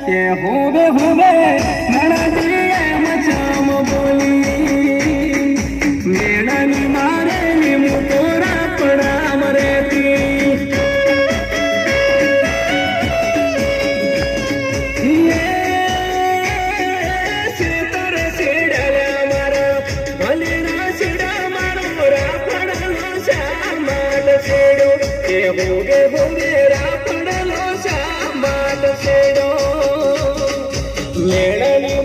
કે હોવે હોવે નણદી એમ ચમ બોલી મેળાની મારે લીમું તોરા પડામ રેતી શેતર શેડ્યા મારા ભલેના શેડા મારો રાફડલો શામાલ શેડો કે હોવે હોવે રાફડલો શામાલ શેડો મેળાની